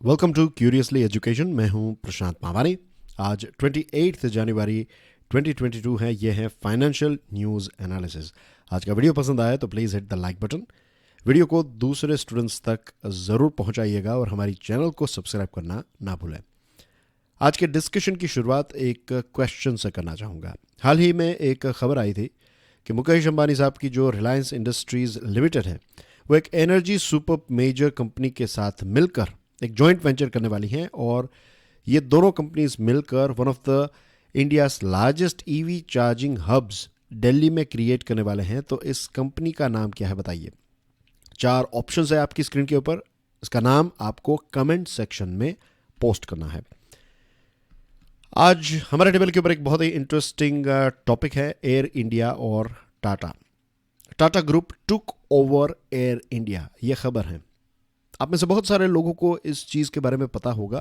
Welcome to curiously education. मैं हूं प्रशांत मावानी। आज 28 जनवरी 2022 है। यह है फाइनेंशियल न्यूज़ एनालिसिस। आज का वीडियो पसंद आया तो please hit the like button. Video को दूसरे स्टूडेंट्स तक ज़रूर पहुंचाइएगा और हमारी चैनल को सब्सक्राइब करना ना भूलें। आज के डिस्कशन की शुरुआत एक क्वेश्चन से करना चाहूँगा। हाल ही में एक खबर आई थी कि मुकेश अंबानी साहब की जो रिलायंस इंडस्ट्रीज़ लिमिटेड है वो एक एनर्जी सुपर मेजर कंपनी के साथ मिलकर एक जॉइंट वेंचर करने वाली हैं और ये दोनों कंपनीज मिलकर one of the India's largest EV charging hubs Delhi में क्रिएट करने वाले हैं। तो इस कंपनी का नाम क्या है बताइए। 4 ऑप्शंस है आपकी स्क्रीन के ऊपर। इसका नाम आपको कमेंट सेक्शन में पोस्ट करना है। आज हमारे टेबल के ऊपर एक बहुत ही इंटरेस्टिंग टॉपिक है, एयर इंडिया और Tata. Tata group took over Air India, ये खबर है। आप में से बहुत सारे लोगों को इस चीज़ के बारे में पता होगा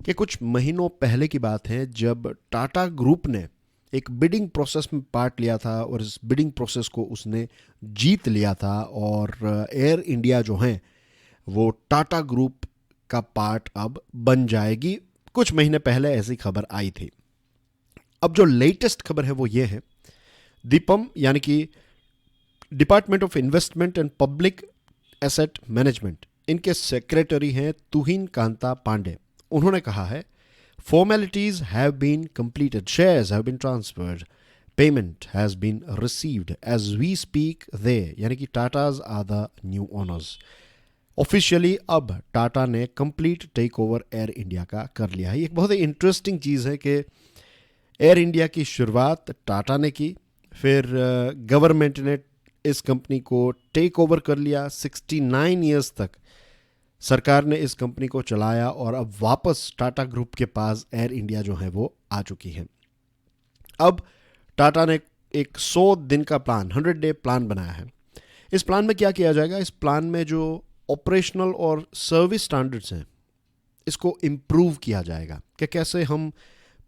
कि कुछ महीनों पहले की बात है जब टाटा ग्रुप ने एक बिडिंग प्रोसेस में पार्ट लिया था और इस बिडिंग प्रोसेस को उसने जीत लिया था और एयर इंडिया जो है वो टाटा ग्रुप का पार्ट अब बन जाएगी। कुछ महीने पहले ऐसी खबर आई थी। अब जो लेटेस्ट खबर है वो ये है, दीपम यानी कि department of investment and public asset management, इनके सेक्रेटरी हैं तुहिन कांता पांडे। उन्होंने कहा है formalities have been completed, shares have been transferred, payment has been received as we speak they, यानी कि Tatas are the new owners. Officially अब टाटा ने complete take over Air India का कर लिया है। ये एक बहुत ही इंटरेस्टिंग चीज़ है कि एयर इंडिया की शुरुआत टाटा ने की, फिर गवर्नमेंट ने इस कंपनी को टेक ओवर कर लिया। 69 ईयर्स तक सरकार ने इस कंपनी को चलाया और अब वापस टाटा ग्रुप के पास एयर इंडिया जो है वो आ चुकी है। अब टाटा ने एक 100 दिन का प्लान, 100 डे प्लान बनाया है। इस प्लान में क्या किया जाएगा? इस प्लान में जो ऑपरेशनल और सर्विस स्टैंडर्ड्स हैं इसको इम्प्रूव किया जाएगा कि कैसे हम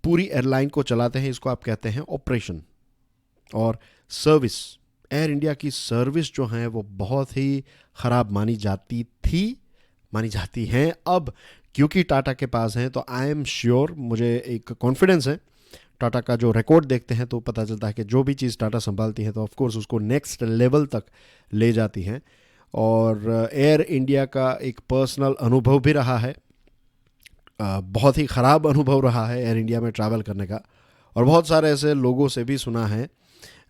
पूरी एयरलाइन को चलाते हैं। इसको आप कहते हैं ऑपरेशन और सर्विस। एयर इंडिया की सर्विस जो है वो बहुत ही ख़राब मानी जाती हैं। अब क्योंकि टाटा के पास हैं तो आई एम श्योर, मुझे एक कॉन्फिडेंस है, टाटा का जो रिकॉर्ड देखते हैं तो पता चलता है कि जो भी चीज़ टाटा संभालती है तो ऑफ कोर्स उसको नेक्स्ट लेवल तक ले जाती हैं। और एयर इंडिया का एक पर्सनल अनुभव भी रहा है, बहुत ही ख़राब अनुभव रहा है एयर इंडिया में ट्रैवल करने का। और बहुत सारे ऐसे लोगों से भी सुना है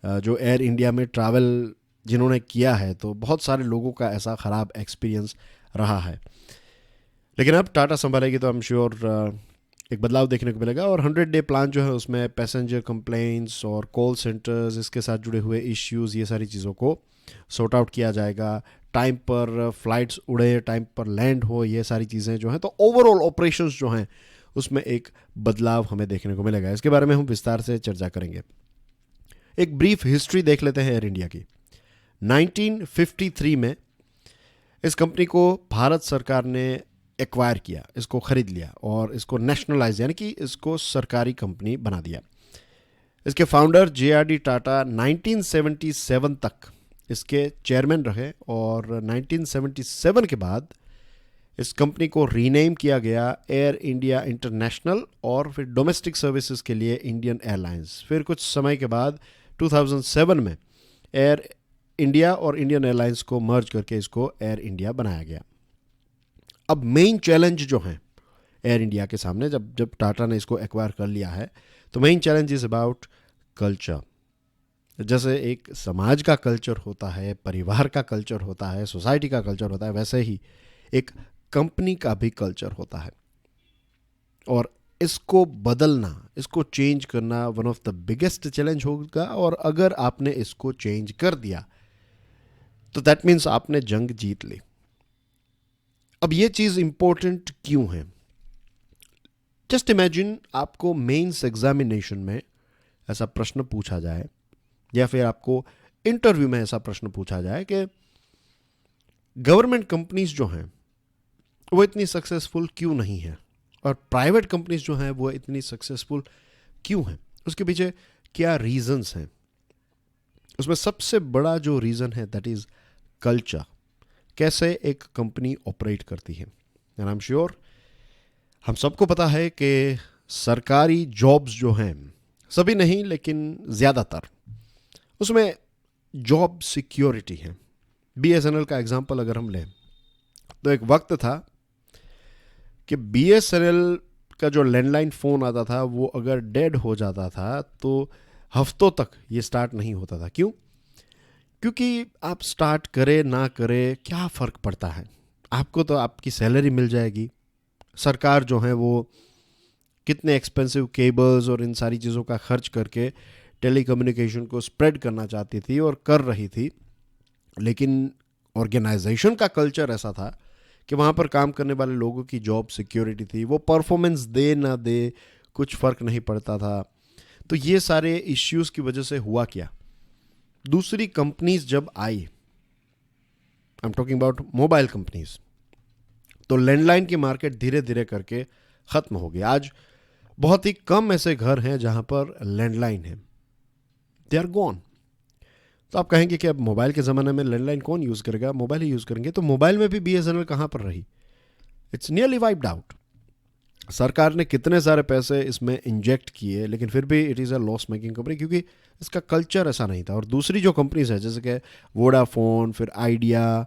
जो एयर इंडिया में ट्रैवल जिन्होंने किया है, तो बहुत सारे लोगों का ऐसा ख़राब एक्सपीरियंस रहा है। लेकिन अब टाटा संभालेगी तो आई एम श्योर एक बदलाव देखने को मिलेगा। और 100 डे प्लान जो है उसमें पैसेंजर कंप्लेंट्स और कॉल सेंटर्स, इसके साथ जुड़े हुए इश्यूज़, ये सारी चीज़ों को सॉर्ट आउट किया जाएगा। टाइम पर फ्लाइट्स उड़े, टाइम पर लैंड हो, ये सारी चीज़ें जो हैं, तो ओवरऑल ऑपरेशंस जो हैं उसमें एक बदलाव हमें देखने को मिलेगा। इसके बारे में हम विस्तार से चर्चा करेंगे। एक ब्रीफ हिस्ट्री देख लेते हैं एयर इंडिया की। 1953 में इस कंपनी को भारत सरकार ने एक्वायर किया, इसको खरीद लिया और इसको नेशनलाइज यानी कि इसको सरकारी कंपनी बना दिया। इसके फाउंडर JRD टाटा 1977 तक इसके चेयरमैन रहे और 1977 के बाद इस कंपनी को रीनेम किया गया एयर इंडिया इंटरनेशनल और फिर डोमेस्टिक सर्विसेज के लिए इंडियन एयरलाइंस। फिर कुछ समय के बाद 2007 में एयर इंडिया और इंडियन एयरलाइंस को मर्ज करके इसको एयर इंडिया बनाया गया। अब मेन चैलेंज जो है एयर इंडिया के सामने, जब टाटा ने इसको एक्वायर कर लिया है, तो main challenge is about culture. जैसे एक समाज का कल्चर होता है, परिवार का कल्चर होता है, सोसाइटी का कल्चर होता है, वैसे ही एक कंपनी का भी कल्चर होता है। और इसको बदलना, इसको चेंज करना one of the biggest challenge होगा। और अगर आपने इसको चेंज कर दिया तो दैट मीन्स आपने जंग जीत ली। अब ये चीज़ इंपॉर्टेंट क्यों है? जस्ट इमेजिन आपको मेंस एग्जामिनेशन में ऐसा प्रश्न पूछा जाए या फिर आपको इंटरव्यू में ऐसा प्रश्न पूछा जाए कि गवर्नमेंट कंपनीज जो हैं वो इतनी सक्सेसफुल क्यों नहीं है और प्राइवेट कंपनीज जो हैं वो इतनी सक्सेसफुल क्यों हैं, उसके पीछे क्या रीजंस हैं। उसमें सबसे बड़ा जो रीज़न है दैट इज़ कल्चर, कैसे एक कंपनी ऑपरेट करती है। एंड आई एम श्योर हम सबको पता है कि सरकारी जॉब्स जो हैं, सभी नहीं लेकिन ज़्यादातर, उसमें जॉब सिक्योरिटी है। बीएसएनएल का एग्जांपल अगर हम लें तो एक वक्त था कि बीएसएनएल का जो लैंडलाइन फ़ोन आता था वो अगर डेड हो जाता था तो हफ्तों तक ये स्टार्ट नहीं होता था। क्यों? क्योंकि आप स्टार्ट करें ना करें क्या फ़र्क पड़ता है, आपको तो आपकी सैलरी मिल जाएगी। सरकार जो है वो कितने एक्सपेंसिव केबल्स और इन सारी चीज़ों का खर्च करके टेलीकम्युनिकेशन को स्प्रेड करना चाहती थी और कर रही थी, लेकिन ऑर्गेनाइजेशन का कल्चर ऐसा था कि वहाँ पर काम करने वाले लोगों की जॉब सिक्योरिटी थी। वो परफॉर्मेंस दे ना दे कुछ फ़र्क नहीं पड़ता था। तो ये सारे इश्यूज़ की वजह से हुआ क्या, दूसरी कंपनीज जब आई, I am talking about mobile companies, तो लैंडलाइन की मार्केट धीरे धीरे करके ख़त्म हो गई। आज बहुत ही कम ऐसे घर हैं जहाँ पर लैंडलाइन है, दे आर गॉन। तो आप कहेंगे कि अब मोबाइल के ज़माने में लैंडलाइन कौन यूज़ करेगा, मोबाइल ही यूज़ करेंगे। तो मोबाइल में भी बीएसएनएल कहाँ पर रही? It's nearly wiped out. सरकार ने कितने सारे पैसे इसमें इंजेक्ट किए, लेकिन फिर भी it is a loss making company, क्योंकि इसका कल्चर ऐसा नहीं था। और दूसरी जो कंपनीज है जैसे कि वोडाफोन, फिर Idea,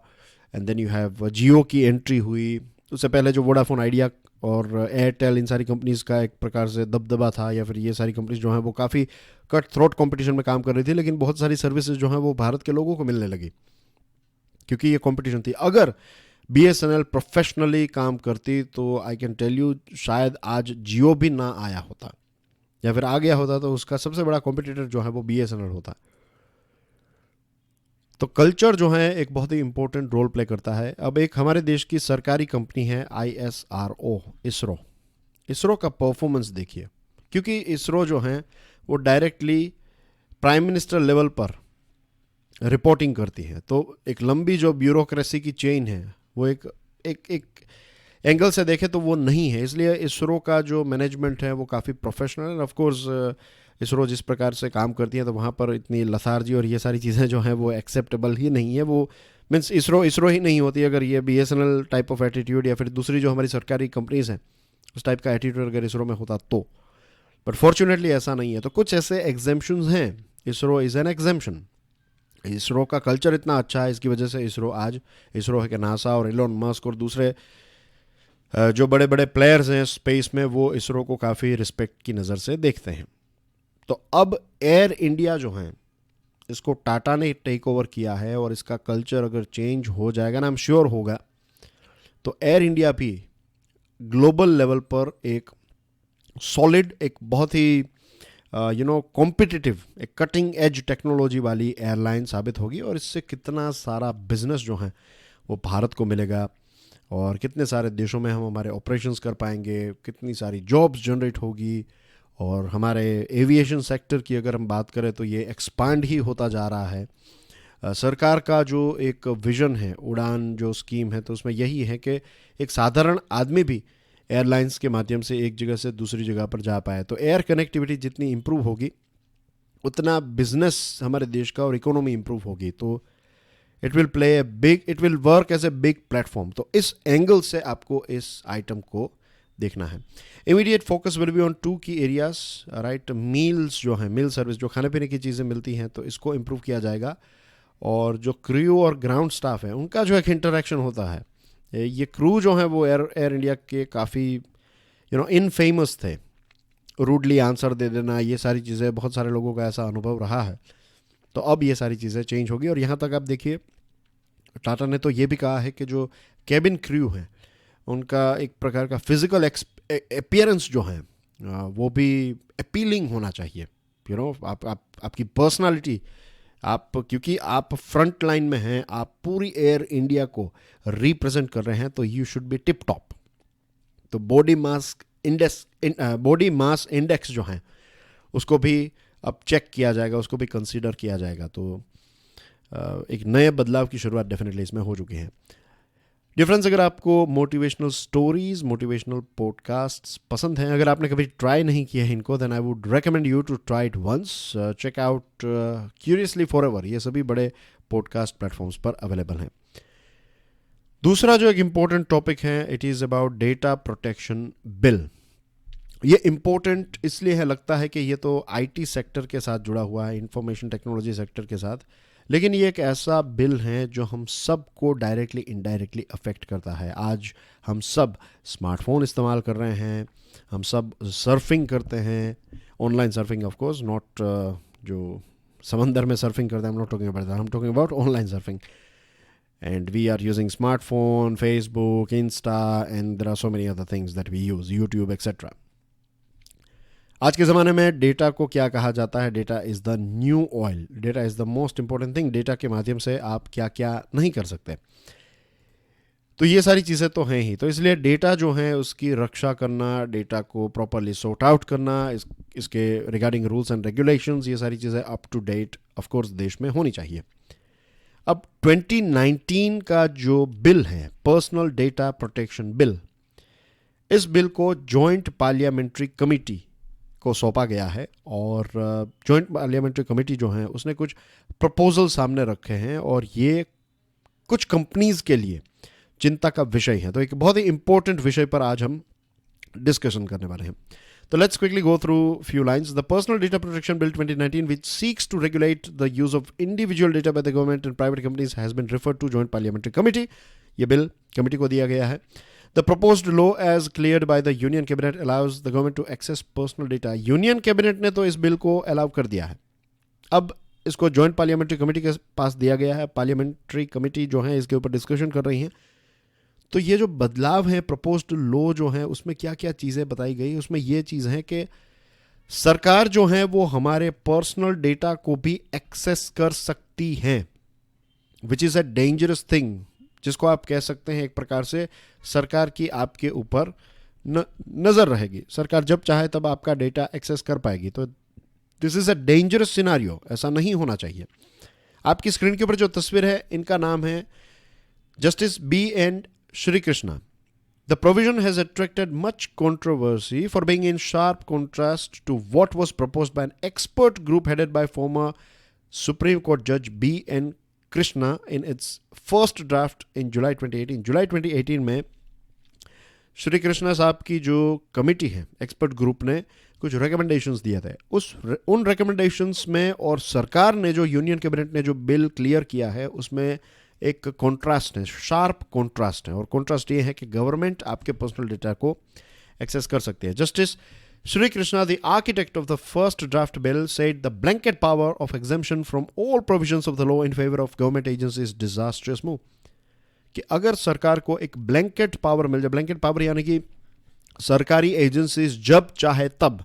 and then you have Jio की एंट्री हुई। उससे पहले जो वोडाफोन, आइडिया और एयरटेल, इन सारी कंपनीज का एक प्रकार से दबदबा था, या फिर ये सारी कंपनीज जो हैं वो काफ़ी कट थ्रोट कंपटीशन में काम कर रही थी, लेकिन बहुत सारी सर्विसेज जो हैं वो भारत के लोगों को मिलने लगी क्योंकि ये कंपटीशन थी। अगर बीएसएनएल प्रोफेशनली काम करती तो आई कैन टेल यू शायद आज जियो भी ना आया होता, या फिर आ गया होता तो उसका सबसे बड़ा कॉम्पिटिटर जो है वो बीएसएनएल होता। तो कल्चर जो है एक बहुत ही इंपॉर्टेंट रोल प्ले करता है। अब एक हमारे देश की सरकारी कंपनी है आईएसआरओ, इसरो। इसरो का परफॉर्मेंस देखिए, क्योंकि इसरो जो है वो डायरेक्टली प्राइम मिनिस्टर लेवल पर रिपोर्टिंग करती है। तो एक लंबी जो ब्यूरोक्रेसी की चेन है वो एक एक एक एंगल से देखें तो वो नहीं है। इसलिए इसरो का जो मैनेजमेंट है वो काफ़ी प्रोफेशनल है। ऑफ कोर्स इसरो जिस प्रकार से काम करती है तो वहाँ पर इतनी लथार्जी और ये सारी चीज़ें जो हैं वो एक्सेप्टेबल ही नहीं है। वो मीन्स इसरो ही नहीं होती अगर ये बीएसएनएल टाइप ऑफ एटीट्यूड या फिर दूसरी जो हमारी सरकारी कंपनीज हैं उस टाइप का एटीट्यूड अगर इसरो में होता तो। बट फॉर्चुनेटली ऐसा नहीं है। तो कुछ ऐसे एग्जेम्पशंस हैं, ISRO is an exemption. ISRO का कल्चर इतना अच्छा है, इसकी वजह से इसरो है कि नासा और एलोन मस्क और दूसरे जो बड़े बड़े प्लेयर्स हैं स्पेस में वो इसरो को काफ़ी रिस्पेक्ट की नज़र से देखते हैं। तो अब एयर इंडिया जो है इसको टाटा ने टेक ओवर किया है, और इसका कल्चर अगर चेंज हो जाएगा ना, आई एम श्योर होगा, तो एयर इंडिया भी ग्लोबल लेवल पर एक सॉलिड, एक बहुत ही कॉम्पिटिटिव, एक कटिंग एज टेक्नोलॉजी वाली एयरलाइन साबित होगी। और इससे कितना सारा बिजनेस जो है वो भारत को मिलेगा, और कितने सारे देशों में हम हमारे ऑपरेशंस कर पाएंगे, कितनी सारी जॉब्स जनरेट होगी। और हमारे एविएशन सेक्टर की अगर हम बात करें तो ये एक्सपांड ही होता जा रहा है। सरकार का जो एक विज़न है, उड़ान जो स्कीम है, तो उसमें यही है कि एक साधारण आदमी भी एयरलाइंस के माध्यम से एक जगह से दूसरी जगह पर जा पाए। तो एयर कनेक्टिविटी जितनी इम्प्रूव होगी उतना बिजनेस हमारे देश का और इकोनॉमी इम्प्रूव होगी। तो it will work as a big platform. तो इस एंगल से आपको इस आइटम को देखना है। Immediate focus will be on 2 की एरियाज, राइट। मील्स जो है, मील सर्विस, जो खाने पीने की चीज़ें मिलती हैं, तो इसको इम्प्रूव किया जाएगा। और जो क्रू और ग्राउंड स्टाफ है उनका जो एक इंटरेक्शन होता है, ये क्रू जो है वो एयर इंडिया के काफ़ी इनफेमस थे। रूडली आंसर दे देना, ये सारी चीज़ें बहुत सारे लोगों का ऐसा अनुभव रहा है। तो अब ये सारी चीज़ें चेंज होगी। और यहाँ तक आप देखिए, टाटा ने तो ये भी कहा है कि जो कैबिन क्रू हैं उनका एक प्रकार का फिजिकल अपीयरेंस जो है वो भी अपीलिंग होना चाहिए। आपकी पर्सनालिटी, क्योंकि आप फ्रंट लाइन में हैं, आप पूरी एयर इंडिया को रिप्रेजेंट कर रहे हैं, तो you should be tip top. तो बॉडी मास इंडेक्स जो है उसको भी अब चेक किया जाएगा, उसको भी कंसीडर किया जाएगा। तो एक नए बदलाव की शुरुआत डेफिनेटली इसमें हो चुकी है। डिफरेंस, अगर आपको मोटिवेशनल स्टोरीज, मोटिवेशनल पॉडकास्ट्स पसंद हैं, अगर आपने कभी ट्राई नहीं किया है इनको, then I would recommend you to try it once. Check out curiously forever, ये सभी बड़े पॉडकास्ट प्लेटफॉर्म्स पर अवेलेबल हैं। दूसरा जो एक इम्पोर्टेंट टॉपिक है, it is about data protection bill. ये इम्पोर्टेंट इसलिए है, लगता है कि ये तो आईटी सेक्टर के साथ जुड़ा हुआ है, इंफॉर्मेशन टेक्नोलॉजी सेक्टर के साथ, लेकिन ये एक ऐसा बिल है जो हम सब को डायरेक्टली इनडायरेक्टली अफेक्ट करता है। आज हम सब स्मार्टफोन इस्तेमाल कर रहे हैं, हम सब सर्फिंग करते हैं, online surfing of course, not जो समंदर में सर्फिंग करते हैं, हम नॉट टॉकिंग अबाउट दैट, हम talking about online surfing. And we are using smartphone, Facebook, Insta, and there are so many other things that we use, YouTube, etc. आज के ज़माने में डेटा को क्या कहा जाता है? Data is the new oil, data is the most important thing. Data के माध्यम से आप क्या क्या नहीं कर सकते, तो ये सारी चीज़ें तो हैं ही। तो इसलिए डेटा जो है उसकी रक्षा करना, डेटा को प्रॉपरली सॉर्ट आउट करना, इसके रिगार्डिंग रूल्स एंड रेगुलेशंस, ये सारी चीज़ें up to date of course देश में होनी चाहिए। अब 2019 का जो बिल है, पर्सनल डेटा प्रोटेक्शन बिल, इस बिल को जॉइंट पार्लियामेंट्री कमेटी को सौंपा गया है, और जॉइंट पार्लियामेंट्री कमेटी जो है उसने कुछ प्रपोजल सामने रखे हैं, और ये कुछ कंपनीज के लिए चिंता का विषय है। तो एक बहुत ही इंपॉर्टेंट विषय पर आज हम डिस्कशन करने वाले हैं। So let's quickly go through few lines. The Personal Data Protection Bill 2019, which seeks to regulate the use of individual data by the government and private companies, has been referred to Joint Parliamentary Committee. ये bill committee को दिया गया है। The proposed law, as cleared by the Union Cabinet, allows the government to access personal data. Union Cabinet ने तो इस bill को allow कर दिया है। अब इसको जॉइंट पार्लियामेंट्री कमेटी के पास दिया गया है। पार्लियामेंट्री कमेटी जो है इसके ऊपर डिस्कशन कर रही हैं। तो ये जो बदलाव है, प्रपोज्ड लॉ जो है, उसमें क्या क्या चीज़ें बताई गई, उसमें ये चीज़ है कि सरकार जो है वो हमारे पर्सनल डेटा को भी एक्सेस कर सकती है, which is a dangerous thing, जिसको आप कह सकते हैं एक प्रकार से सरकार की आपके ऊपर नज़र रहेगी। सरकार जब चाहे तब आपका डेटा एक्सेस कर पाएगी। तो this is a dangerous scenario, ऐसा नहीं होना चाहिए। आपकी स्क्रीन के ऊपर जो तस्वीर है, इनका नाम है justice B N Shri Krishna. The provision has attracted much controversy for being in sharp contrast to what was proposed by an expert group headed by former Supreme Court Judge B. N. Krishna in its first draft in July 2018. July 2018 में श्री कृष्णा साहब की जो committee है, expert group ने कुछ recommendations दिए थे। उन रिकमेंडेशंस में और सरकार ने जो यूनियन कैबिनेट ने जो बिल क्लियर किया है, उसमें एक कॉन्ट्रास्ट है, शार्प कॉन्ट्रास्ट है। और कॉन्ट्रास्ट ये है कि गवर्नमेंट आपके पर्सनल डेटा को एक्सेस कर सकती है। Justice Shri Krishna, the architect of the first draft bill, said the blanket power of exemption from all provisions of the law in favour of government agencies disastrous move. कि अगर सरकार को एक ब्लैंकेट पावर मिल जाए, ब्लैंकेट पावर यानी कि सरकारी agencies जब चाहे तब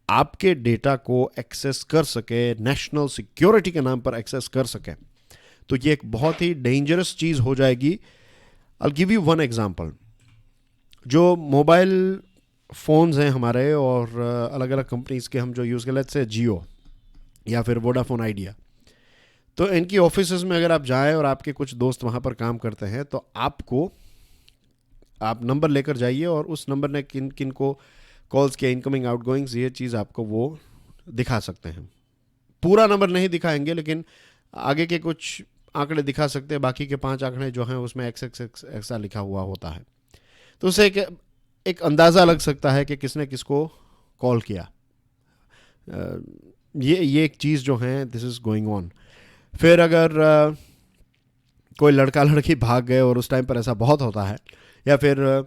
आपके डेटा को एक्सेस कर सके, नेशनल सिक्योरिटी के नाम पर एक्सेस कर सके, तो ये एक बहुत ही डेंजरस चीज़ हो जाएगी। I'll give you one example. जो मोबाइल फ़ोन्स हैं हमारे, और अलग अलग कंपनीज़ के हम जो यूज़ कर लेते हैं, जियो या फिर वोडाफोन आइडिया, तो इनकी ऑफिसेज में अगर आप जाएं और आपके कुछ दोस्त वहाँ पर काम करते हैं, तो आप नंबर लेकर जाइए, और उस नंबर ने किन किन को कॉल्स किया, इनकमिंग आउटगोइंग्स, ये चीज़ आपको वो दिखा सकते हैं। पूरा नंबर नहीं दिखाएंगे, लेकिन आगे के कुछ आंकड़े दिखा सकते हैं। बाकी के 5 आंकड़े जो हैं उसमें एक्स ऐसा लिखा हुआ होता है। तो उससे एक अंदाज़ा लग सकता है कि किसने किसको कॉल किया। ये एक चीज़ जो है, दिस इज़ गोइंग ऑन। फिर अगर कोई लड़का लड़की भाग गए, और उस टाइम पर ऐसा बहुत होता है, या फिर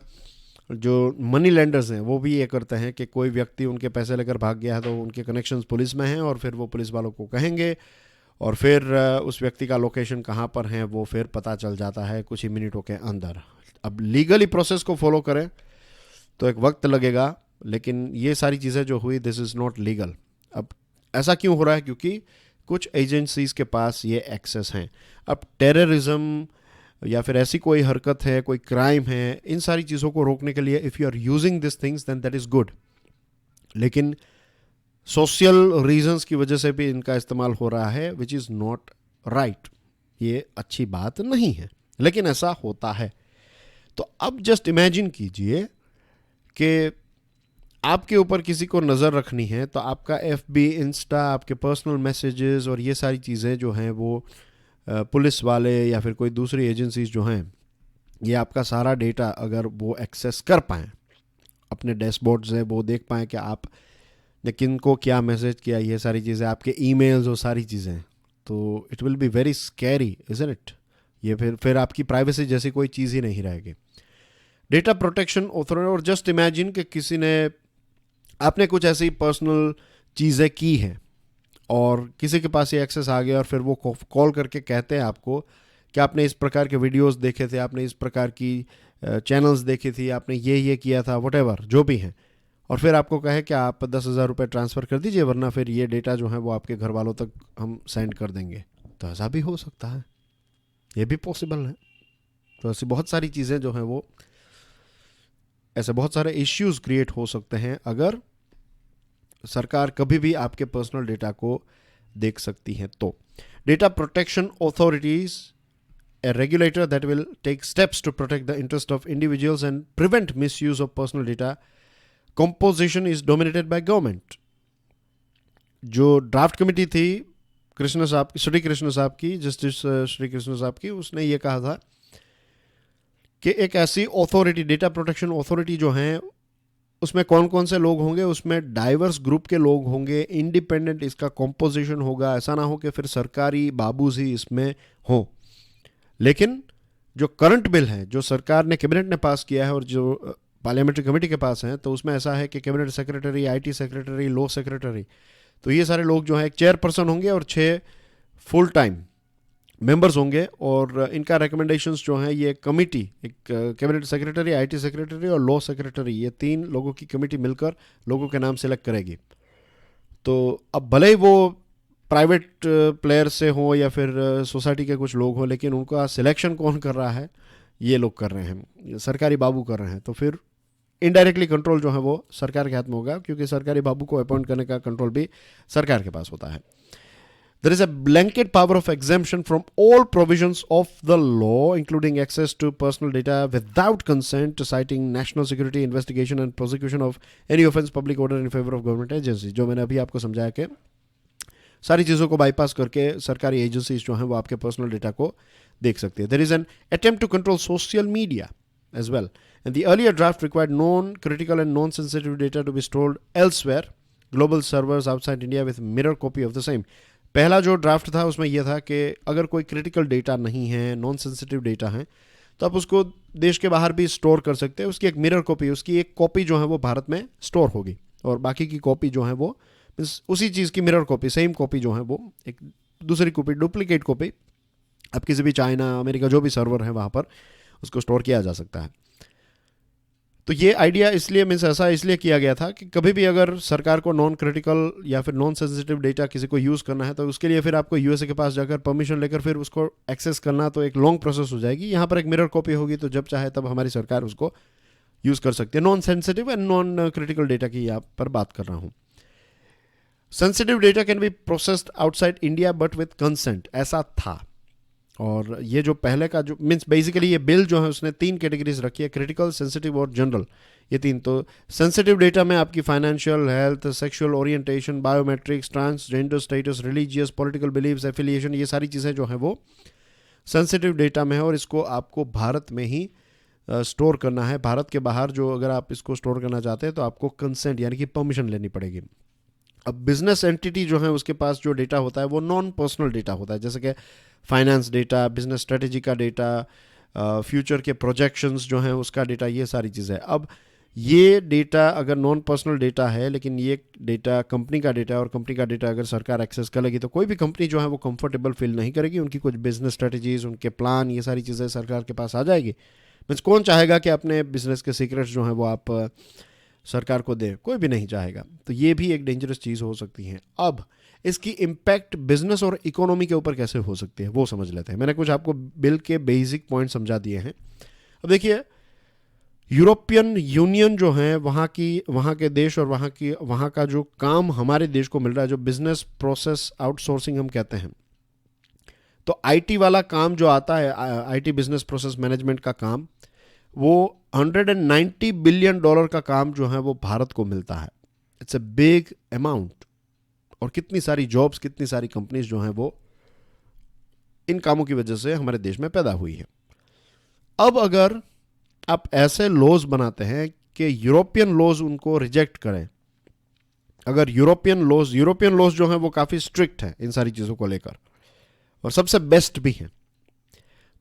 जो मनी लेंडर्स हैं वो भी ये करते हैं कि कोई व्यक्ति उनके पैसे लेकर भाग गया है, तो उनके कनेक्शंस पुलिस में हैं, और फिर वो पुलिस वालों को कहेंगे, और फिर उस व्यक्ति का लोकेशन कहाँ पर है वो फिर पता चल जाता है कुछ ही मिनटों के अंदर। अब लीगली प्रोसेस को फॉलो करें तो एक वक्त लगेगा, लेकिन ये सारी चीज़ें जो हुई, दिस इज़ नॉट लीगल। अब ऐसा क्यों हो रहा है? क्योंकि कुछ एजेंसीज़ के पास ये एक्सेस हैं। अब टेररिज्म या फिर ऐसी कोई हरकत है, कोई क्राइम है, इन सारी चीज़ों को रोकने के लिए if you are using this things then that is good, लेकिन सोशल रीजंस की वजह से भी इनका इस्तेमाल हो रहा है, विच इज़ नॉट राइट। ये अच्छी बात नहीं है, लेकिन ऐसा होता है। तो अब जस्ट इमेजिन कीजिए कि आपके ऊपर किसी को नज़र रखनी है, तो आपका FB, इंस्टा, आपके पर्सनल मैसेजेस और ये सारी चीज़ें जो हैं वो पुलिस वाले या फिर कोई दूसरी एजेंसीज जो हैं ये आपका सारा डेटा अगर वो एक्सेस कर पाएँ, अपने डैशबोर्ड से वो देख पाएँ कि आपने किन को क्या मैसेज किया, ये सारी चीज़ें, आपके ईमेल्स और सारी चीज़ें, तो it will be very scary, isn't it? ये फिर आपकी प्राइवेसी जैसी कोई चीज़ ही नहीं रहेगी। डेटा प्रोटेक्शन ऑथोरिटी, और जस्ट इमेजिन कि किसी ने, आपने कुछ ऐसी पर्सनल चीज़ें की हैं और किसी के पास ये एक्सेस आ गया और फिर वो कॉल करके कहते हैं आपको कि आपने इस प्रकार के वीडियोस देखे थे, आपने इस प्रकार की चैनल्स देखी थी, आपने ये किया था, वट जो भी हैं, और फिर आपको कहे कि आप 10,000 रुपये ट्रांसफ़र कर दीजिए वरना फिर ये डेटा जो है वो आपके घर वालों तक हम सेंड कर देंगे। तो ऐसा भी हो सकता है, ये भी पॉसिबल है। तो ऐसी बहुत सारी चीज़ें जो हैं वो, ऐसे बहुत सारे इश्यूज क्रिएट हो सकते हैं अगर सरकार कभी भी आपके पर्सनल डेटा को देख सकती है। तो data protection authorities, a regulator that will take steps to protect the interest of individuals and prevent misuse of personal data, composition is dominated by government। जो ड्राफ्ट कमेटी थी कृष्ण साहब, श्री कृष्ण साहब की, जस्टिस श्री कृष्ण साहब की, उसने ये कहा था कि एक ऐसी ऑथोरिटी, डेटा प्रोटेक्शन ऑथोरिटी जो है, उसमें कौन कौन से लोग होंगे, उसमें डाइवर्स ग्रुप के लोग होंगे, इंडिपेंडेंट इसका कॉम्पोजिशन होगा, ऐसा ना हो कि फिर सरकारी बाबूज ही इसमें हो। लेकिन जो करंट बिल है जो सरकार ने, कैबिनेट ने पास किया है और जो पार्लियामेंट्री कमेटी के पास है, तो उसमें ऐसा है कि cabinet secretary, IT secretary, law secretary, तो ये सारे लोग जो हैं, एक चेयरपर्सन होंगे और 6 फुल टाइम मेंबर्स होंगे, और इनका रिकमेंडेशंस जो हैं, ये कमेटी, एक कैबिनेट सेक्रेटरी, आईटी सेक्रेटरी और लॉ सेक्रेटरी, ये 3 लोगों की कमेटी मिलकर लोगों के नाम सेलेक्ट करेगी। तो अब भले ही वो प्राइवेट प्लेयर से हो या फिर सोसाइटी के कुछ लोग हों, लेकिन उनका सिलेक्शन कौन कर रहा है, ये लोग कर रहे हैं, सरकारी बाबू कर रहे हैं। तो फिर इनडायरेक्टली कंट्रोल जो है वो सरकार के हाथ में होगा, क्योंकि सरकारी बाबू को अपॉइंट करने का कंट्रोल भी सरकार के पास होता है। There is a blanket power of exemption from all provisions of the law, including access to personal data without consent, citing national security, investigation and prosecution of any offense, public order in favor of government agency। जो मैंने अभी आपको समझाया कि सारी चीज़ों को bypass करके सरकारी एजेंसीज जो हैं वो आपके पर्सनल डेटा को देख सकती है। There is an attempt to control social media as well, and the earlier draft required non critical and non sensitive data to be stored elsewhere, global servers outside India with mirror copy of the same. पहला जो draft था उसमें यह था कि अगर कोई critical data नहीं है, नॉन सेंसिटिव डेटा है, तो आप उसको देश के बाहर भी स्टोर कर सकते हैं। उसकी एक मिरर कॉपी, उसकी एक कॉपी जो है वो भारत में स्टोर होगी, और बाकी की कॉपी जो है वो उसी चीज़ की मिरर कॉपी, सेम कॉपी जो है वो एक दूसरी कॉपी, डुप्लीकेट कॉपी, आप किसी भी चाइना, अमेरिका, जो भी सर्वर है वहाँ पर उसको स्टोर किया जा सकता है। तो ये आइडिया इसलिए ऐसा इसलिए किया गया था कि कभी भी अगर सरकार को नॉन क्रिटिकल या फिर नॉन सेंसिटिव डेटा किसी को यूज़ करना है, तो उसके लिए फिर आपको यूएसए के पास जाकर परमिशन लेकर फिर उसको एक्सेस करना, तो एक लॉन्ग प्रोसेस हो जाएगी। यहाँ पर एक मिरर कॉपी होगी, तो जब चाहे तब हमारी सरकार उसको यूज़ कर सकती है। Non sensitive and non critical data की यहाँ पर बात कर रहा हूँ। Sensitive data can be processed outside India but with consent, ऐसा था। और ये जो पहले का जो मीन्स बेसिकली ये बिल जो है उसने 3 कैटेगरीज रखी है, क्रिटिकल, सेंसिटिव और जनरल, ये 3। तो सेंसिटिव डेटा में आपकी financial, health, sexual orientation, biometrics, transgender status, religious, political believes, affiliation, ये सारी चीज़ें जो हैं वो सेंसिटिव डेटा में है, और इसको आपको भारत में ही स्टोर करना है। भारत के बाहर जो अगर आप इसको स्टोर करना चाहते हैं तो आपको कंसेंट यानी कि परमिशन लेनी पड़ेगी। अब बिजनेस एंटिटी जो है उसके पास जो डेटा होता है वो नॉन पर्सनल डेटा होता है, जैसे कि फाइनेंस डेटा, बिजनेस स्ट्रेटेजी का डेटा, फ्यूचर के प्रोजेक्शंस जो हैं उसका डेटा, ये सारी चीज़ें। अब ये डेटा अगर नॉन पर्सनल डेटा है, लेकिन ये डेटा कंपनी का डेटा है, और कंपनी का डेटा अगर सरकार एक्सेस कर लेगी तो कोई भी कंपनी जो है वो कंफर्टेबल फील नहीं करेगी। उनकी कुछ बिजनेस स्ट्रेटजीज, उनके प्लान, ये सारी चीज़ें सरकार के पास आ जाएगी। मीन्स कौन चाहेगा कि अपने बिजनेस के सीक्रेट्स जो हैं वो आप सरकार को दे, कोई भी नहीं चाहेगा। तो ये भी एक डेंजरस चीज़ हो सकती है। अब इसकी इम्पैक्ट बिजनेस और इकोनॉमी के ऊपर कैसे हो सकती है वो समझ लेते हैं। मैंने कुछ आपको बिल के बेसिक पॉइंट समझा दिए हैं। अब देखिए, यूरोपियन यूनियन जो है, वहाँ के देश और वहाँ का जो काम हमारे देश को मिल रहा है, जो बिजनेस प्रोसेस आउटसोर्सिंग हम कहते हैं, तो आईटी वाला काम जो आता है, आईटी बिजनेस प्रोसेस मैनेजमेंट का काम, वो $190 बिलियन का काम जो है वो भारत को मिलता है। It's a big amount. और कितनी सारी जॉब्स, कितनी सारी कंपनीज जो हैं वो इन कामों की वजह से हमारे देश में पैदा हुई है। अब अगर आप ऐसे लॉज बनाते हैं कि यूरोपियन लॉज उनको रिजेक्ट करें, अगर यूरोपियन लॉज जो हैं वो काफ़ी स्ट्रिक्ट हैं इन सारी चीज़ों को लेकर और सबसे बेस्ट भी हैं,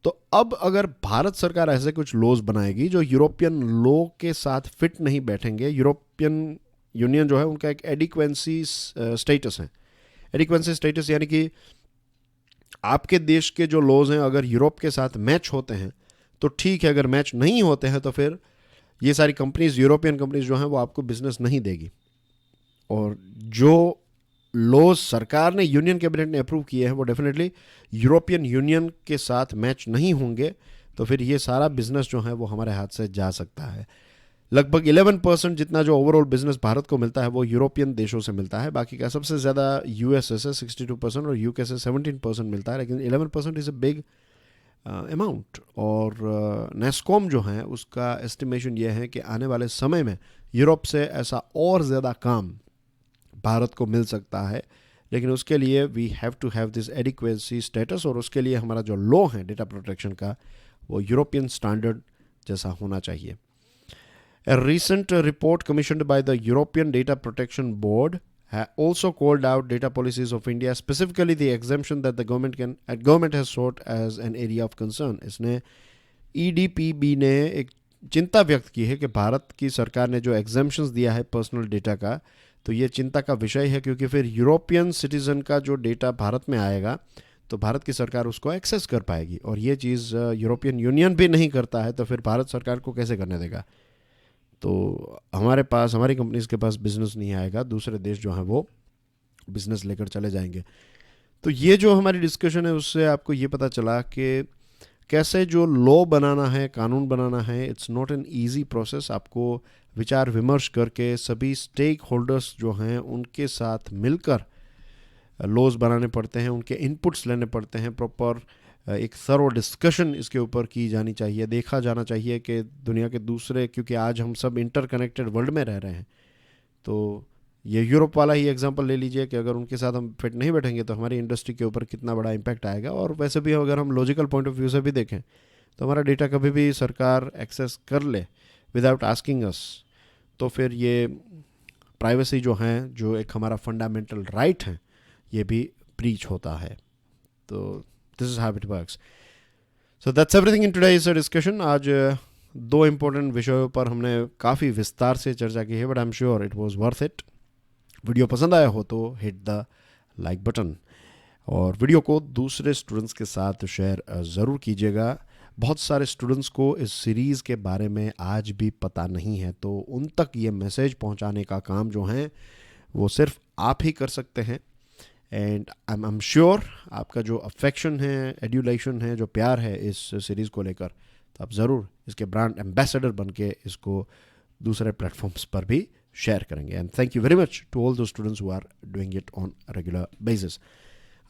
तो अब अगर भारत सरकार ऐसे कुछ लॉज बनाएगी जो यूरोपियन लॉ के साथ फिट नहीं बैठेंगे, यूरोपियन यूनियन जो है उनका एक एडिक्वेंसी स्टेटस है। एडिक्वेंसी स्टेटस यानी कि आपके देश के जो लॉज हैं अगर यूरोप के साथ मैच होते हैं तो ठीक है, अगर मैच नहीं होते हैं तो फिर ये सारी कंपनीज, यूरोपियन कंपनीज जो हैं वो आपको बिजनेस नहीं देगी। और जो लॉज सरकार ने, यूनियन कैबिनेट ने अप्रूव किए हैं वो डेफिनेटली यूरोपियन यूनियन के साथ मैच नहीं होंगे, तो फिर ये सारा बिजनेस जो है वो हमारे हाथ से जा सकता है। लगभग 11% जितना जो ओवरऑल बिजनेस भारत को मिलता है वो यूरोपियन देशों से मिलता है, बाकी का सबसे ज़्यादा यूएसए से 62% और यूके से 17% मिलता है, लेकिन 11% इज़ अ बिग अमाउंट। और नेस्कॉम जो है उसका एस्टिमेशन ये है कि आने वाले समय में यूरोप से ऐसा और ज़्यादा काम भारत को मिल सकता है, लेकिन उसके लिए we have to have this adequacy status, और उसके लिए हमारा जो लॉ है डेटा प्रोटेक्शन का वो यूरोपियन स्टैंडर्ड जैसा होना चाहिए। A recent report commissioned by the European Data Protection Board also called out data policies of India, specifically the exemption that the government has sought as an area of concern. इसने EDPB ने एक चिंता व्यक्त की है कि भारत की सरकार ने जो एग्जेम्पशंस दिया है पर्सनल डेटा का, तो ये चिंता का विषय है, क्योंकि फिर यूरोपियन सिटीज़न का जो डेटा भारत में आएगा तो भारत की सरकार उसको एक्सेस कर पाएगी, और ये चीज़ यूरोपियन यूनियन भी नहीं करता है, तो फिर भारत सरकार को कैसे करने देगा। तो हमारे पास, हमारी कंपनीज के पास बिजनेस नहीं आएगा, दूसरे देश जो हैं वो बिजनेस लेकर चले जाएंगे। तो ये जो हमारी डिस्कशन है उससे आपको ये पता चला कि कैसे जो लॉ बनाना है, कानून बनाना है, it's not an easy process. आपको विचार विमर्श करके सभी स्टेक होल्डर्स जो हैं उनके साथ मिलकर लॉज बनाने पड़ते हैं, उनके इनपुट्स लेने पड़ते हैं, प्रॉपर एक थरो डिस्कशन इसके ऊपर की जानी चाहिए। देखा जाना चाहिए कि दुनिया के दूसरे, क्योंकि आज हम सब इंटरकनेक्टेड वर्ल्ड में रह रहे हैं, तो ये यूरोप वाला ही एग्जांपल ले लीजिए कि अगर उनके साथ हम फिट नहीं बैठेंगे तो हमारी इंडस्ट्री के ऊपर कितना बड़ा इम्पैक्ट आएगा। और वैसे भी अगर हम लॉजिकल पॉइंट ऑफ व्यू से भी देखें तो हमारा डेटा कभी भी सरकार एक्सेस कर ले विदाउट आस्किंग अस, तो फिर ये प्राइवेसी जो है, जो एक हमारा फंडामेंटल राइट है, ये भी ब्रीच होता है। तो this is how it works. So that's everything in today's discussion. आज दो इम्पोर्टेंट विषयों पर हमने काफ़ी विस्तार से चर्चा की है, but I am sure it was worth it. Video पसंद आया हो तो हिट द लाइक बटन, और वीडियो को दूसरे स्टूडेंट्स के साथ शेयर ज़रूर कीजिएगा। बहुत सारे स्टूडेंट्स को इस सीरीज़ के बारे में आज भी पता नहीं है, तो उन तक ये मैसेज पहुंचाने का काम जो है वो सिर्फ आप ही कर सकते हैं। एंड आई एम श्योर आपका जो अफेक्शन है, एड्यूलेशन है, जो प्यार है इस सीरीज़ को लेकर, तो आप ज़रूर इसके ब्रांड एम्बेसडर बन के इसको दूसरे प्लेटफॉर्म्स पर भी शेयर करेंगे। And thank you very much to all those students who are doing it on regular basis.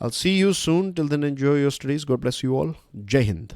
I'll see you soon. Till then, enjoy your studies. God bless you all. Jai Hind.